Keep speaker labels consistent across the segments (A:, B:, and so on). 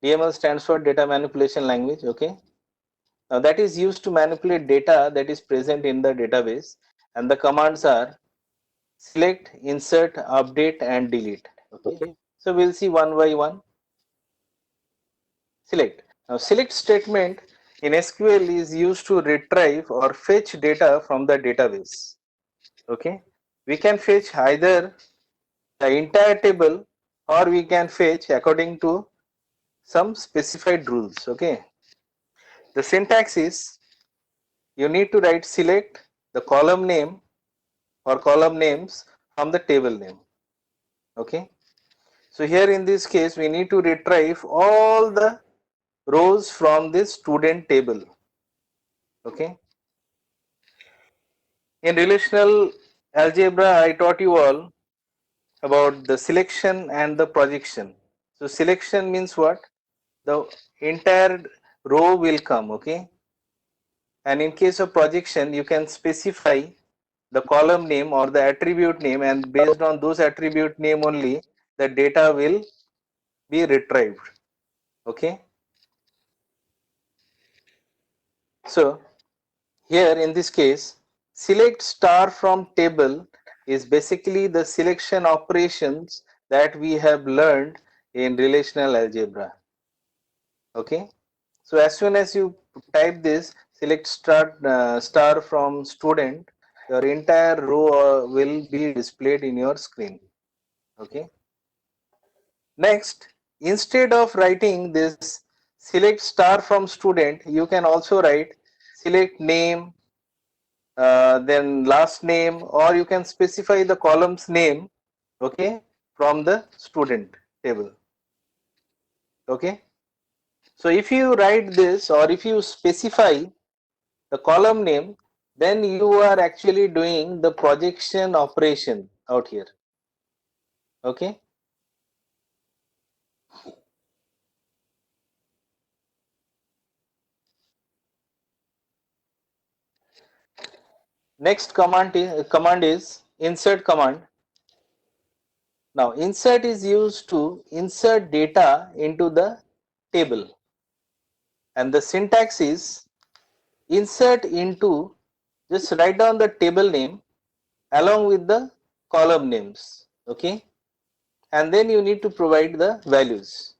A: DML stands for data manipulation language. Okay. Now that is used to manipulate data that is present in the database, and the commands are select, insert, update, and delete. Okay. So we'll see one by one. Select. Now select statement in SQL is used to retrieve or fetch data from the database. Okay. We can fetch either the entire table or we can fetch according to some specified rules. Okay. The syntax is you need to write select the column name or column names from the table name. Okay. So here in this case we need to retrieve all the rows from this student table. Okay. In relational algebra I taught you all about the selection and the projection. So selection means what? The entire row will come. Okay. And in case of projection you can specify the column name or the attribute name, and based on those attribute name only the data will be retrieved. Okay. So here in this case select star from table is basically the selection operations that we have learned in relational algebra. Okay. So as soon as you type this select star from student, your entire row will be displayed in your screen. Okay. Next, instead of writing this select star from student, you can also write select name, then last name, or you can specify the column's name, okay, from the student table. Okay. So if you write this or if you specify the column name, then you are actually doing the projection operation out here. Okay. Next command is insert command. Now insert is used to insert data into the table, and the syntax is insert into, just write down the table name along with the column names. Okay. And then you need to provide the values.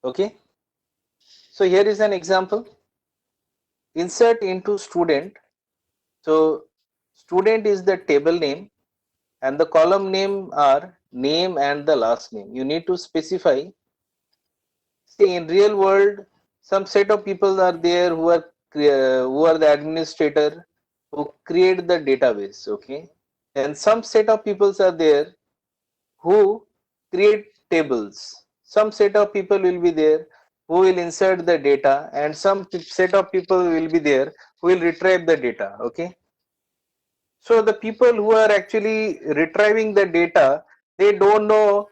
A: Okay. So here is an example. Insert into student. So student is the table name and the column name are name and the last name. You need to specify. See, in real world some set of people are there who are the administrator who create the database. Okay. And some set of people are there who create tables. Some set of people will be there who will insert the data, and some set of people will be there who will retrieve the data. Okay. So the people who are actually retrieving the data, they don't know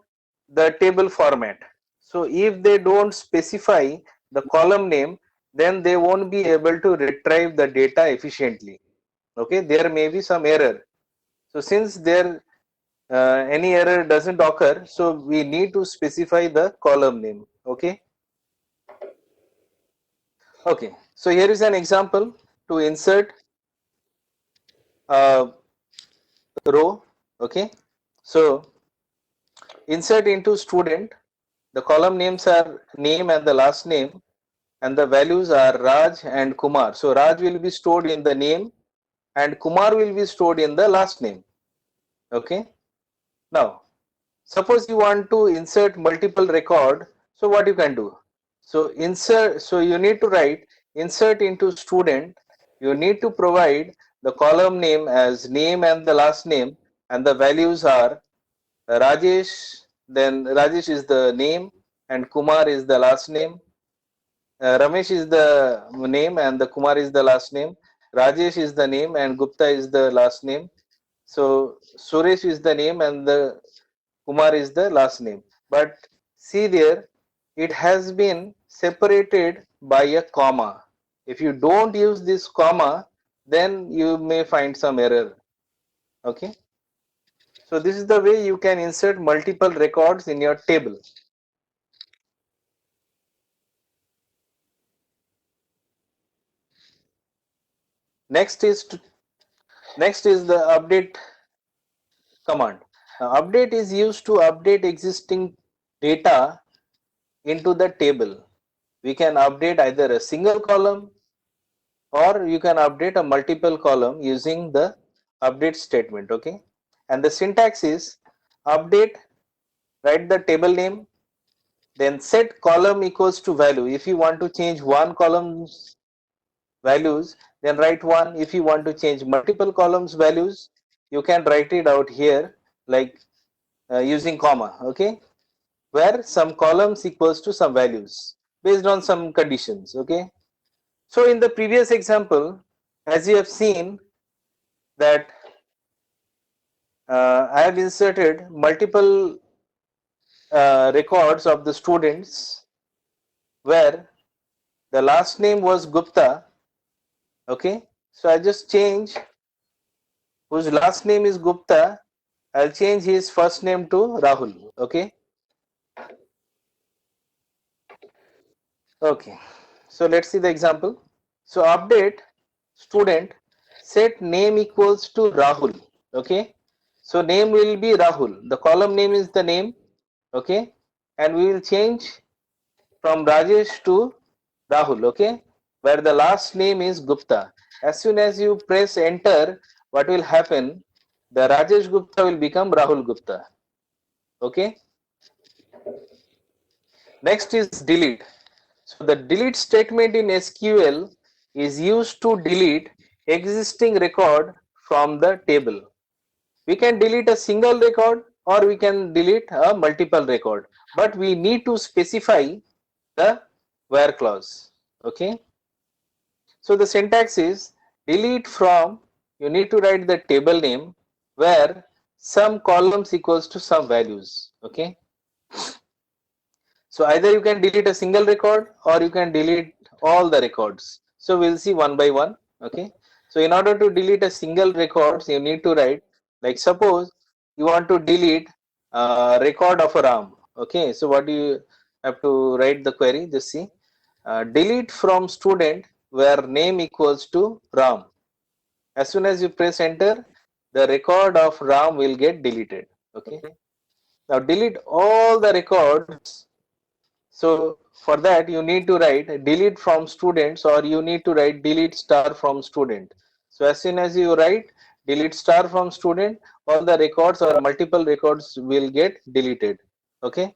A: the table format. So if they don't specify the column name, then they won't be able to retrieve the data efficiently. Okay, there may be some error. So since there any error doesn't occur, so we need to specify the column name. Okay. Okay. So here is an example to insert a row. Okay. So insert into student, the column names are name and the last name, and the values are Raj and Kumar. So Raj will be stored in the name and Kumar will be stored in the last name. Okay. Now suppose you want to insert multiple record, so what you can do? So insert, so you need to write insert into student. You need to provide the column name as name and the last name, and the values are Rajesh, then Rajesh is the name and Kumar is the last name. Ramesh is the name and the Kumar is the last name. Rajesh is the name and Gupta is the last name. So Suresh is the name and the Kumar is the last name. But see there, it has been separated by a comma. If you don't use this comma, then you may find some error. Okay. So this is the way you can insert multiple records in your table. Next is the update command. Now update is used to update existing data into the table. We can update either a single column or you can update a multiple column using the update statement. Okay, and the syntax is update, write the table name, then set column equals to value. If you want to change one column's values, then write one. If you want to change multiple columns values, you can write it out here like using comma. Okay, where some columns equals to some values based on some conditions. Okay, so in the previous example, as you have seen that I have inserted multiple records of the students where the last name was Gupta. Okay, so I just change whose last name is Gupta. I'll change his first name to Rahul. Okay, okay. So let's see the example. So update student, set name equals to Rahul. Okay, so name will be Rahul. The column name is the name. Okay, and we will change from Rajesh to Rahul. Okay, where the last name is Gupta. As soon as you press enter, what will happen? The Rajesh Gupta will become Rahul Gupta. Okay, next is delete. So the delete statement in SQL is used to delete existing record from the table. We can delete a single record or we can delete a multiple record, but we need to specify the where clause. Okay, so the syntax is delete from, you need to write the table name where some columns equals to some values. Okay, so either you can delete a single record or you can delete all the records. So we'll see one by one. Okay, so in order to delete a single records, you need to write, like suppose you want to delete a record of a RAM. Okay, so what do you have to write the query? Just see, delete from student where name equals to RAM. As soon as you press enter, the record of RAM will get deleted. Okay, now delete all the records. So for that you need to write delete from students or you need to write delete star from student. So as soon as you write delete star from student, all the records or multiple records will get deleted. Okay.